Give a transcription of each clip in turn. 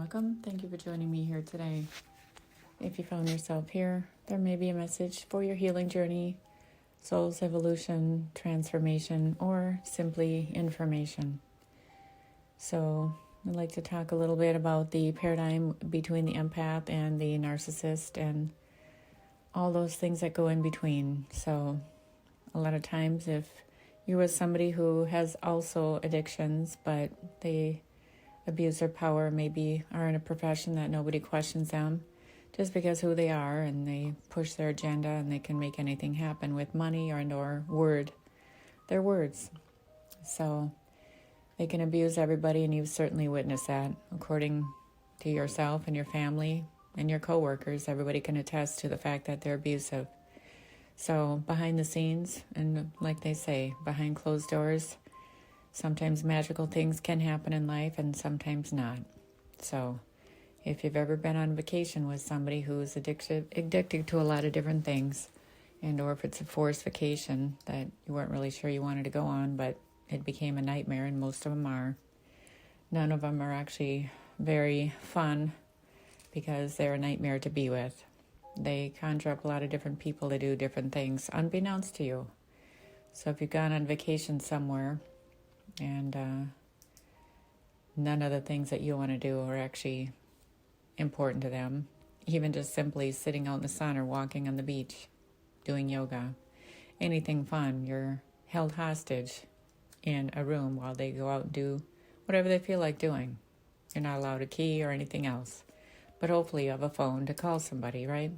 welcome. Thank you for joining me here today. If you found yourself here, there may be a message for your healing journey, soul's evolution, transformation, or simply information. So I'd like to talk a little bit about the paradigm between the empath and the narcissist and all those things that go in between. So a lot of times if you're with somebody who has also addictions, but they abuse their power, maybe are in a profession that nobody questions them just because who they are, and they push their agenda and they can make anything happen with money or their words. So they can abuse everybody, and you've certainly witnessed that. According to yourself and your family and your coworkers, everybody can attest to the fact that they're abusive. So behind the scenes, and like they say, behind closed doors, sometimes magical things can happen in life and sometimes not. So if you've ever been on vacation with somebody who's addicted to a lot of different things, and or if it's a forced vacation that you weren't really sure you wanted to go on, but it became a nightmare, and most of them are. None of them are actually very fun because they're a nightmare to be with. They conjure up a lot of different people to do different things unbeknownst to you. So if you've gone on vacation somewhere and none of the things that you want to do are actually important to them, even just simply sitting out in the sun or walking on the beach, doing yoga, anything fun, you're held hostage in a room while they go out and do whatever they feel like doing. You're not allowed a key or anything else, but hopefully you have a phone to call somebody, right?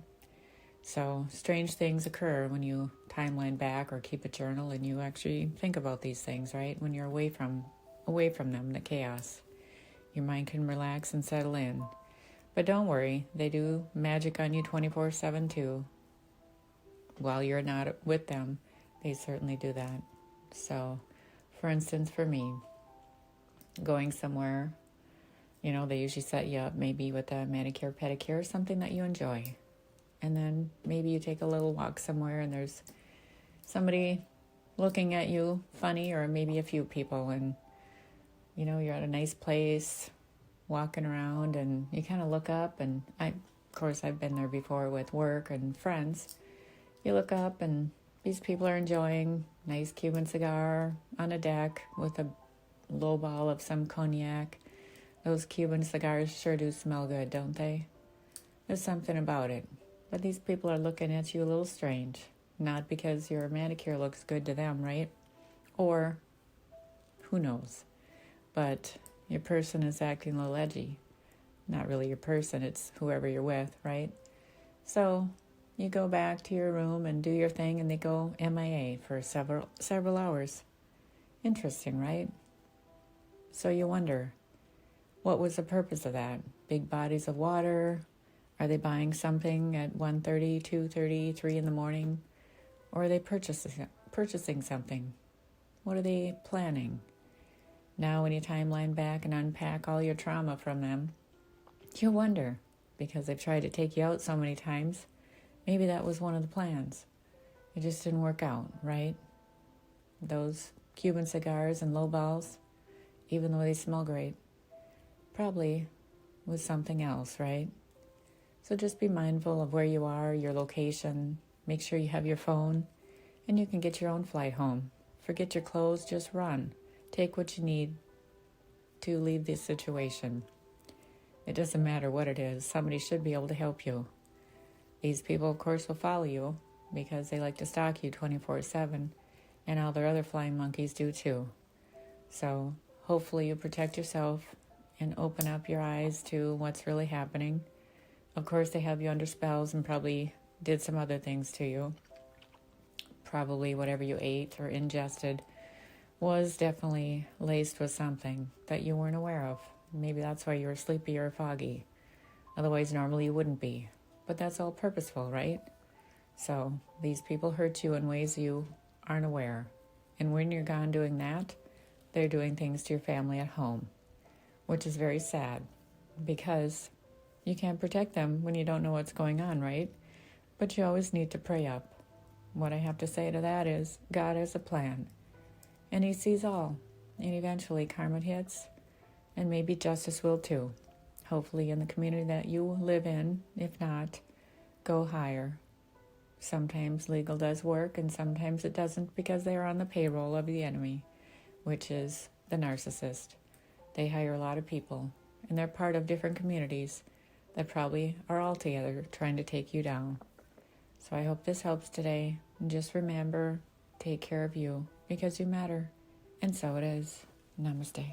So strange things occur when you timeline back or keep a journal and you actually think about these things, right? When you're away from them, the chaos, your mind can relax and settle in. But don't worry, they do magic on you 24/7 too. While you're not with them, they certainly do that. So, for instance, for me, going somewhere, they usually set you up maybe with a manicure, pedicure, something that you enjoy. And then maybe you take a little walk somewhere and there's somebody looking at you funny, or maybe a few people, and you're at a nice place walking around and you kind of look up, and of course I've been there before with work and friends. You look up and these people are enjoying nice Cuban cigar on a deck with a low ball of some cognac. Those Cuban cigars sure do smell good, don't they? There's something about it. But these people are looking at you a little strange. Not because your manicure looks good to them, right? Or, who knows? But your person is acting a little edgy. Not really your person, it's whoever you're with, right? So you go back to your room and do your thing, and they go MIA for several hours. Interesting, right? So you wonder, what was the purpose of that? Big bodies of water? Are they buying something at 1:30, 2:30, 3 in the morning? Or are they purchasing something? What are they planning? Now when you timeline back and unpack all your trauma from them, you wonder, because they've tried to take you out so many times, maybe that was one of the plans. It just didn't work out, right? Those Cuban cigars and low balls, even though they smell great, probably was something else, right? So just be mindful of where you are, your location. Make sure you have your phone, and you can get your own flight home. Forget your clothes, just run. Take what you need to leave this situation. It doesn't matter what it is. Somebody should be able to help you. These people, of course, will follow you because they like to stalk you 24/7, and all their other flying monkeys do too. So hopefully you protect yourself and open up your eyes to what's really happening. Of course, they have you under spells and probably did some other things to you. Probably whatever you ate or ingested was definitely laced with something that you weren't aware of. Maybe that's why you were sleepy or foggy. Otherwise, normally you wouldn't be. But that's all purposeful, right? So these people hurt you in ways you aren't aware. And when you're gone doing that, they're doing things to your family at home, which is very sad because you can't protect them when you don't know what's going on, right? But you always need to pray up. What I have to say to that is God has a plan, and He sees all. And eventually karma hits, and maybe justice will too. hopefully in the community that you live in. If not, go higher. Sometimes legal does work and sometimes it doesn't because they are on the payroll of the enemy, which is the narcissist. They hire a lot of people and they're part of different communities that probably are all together trying to take you down. So I hope this helps today. And just remember, take care of you because you matter. And so it is. Namaste.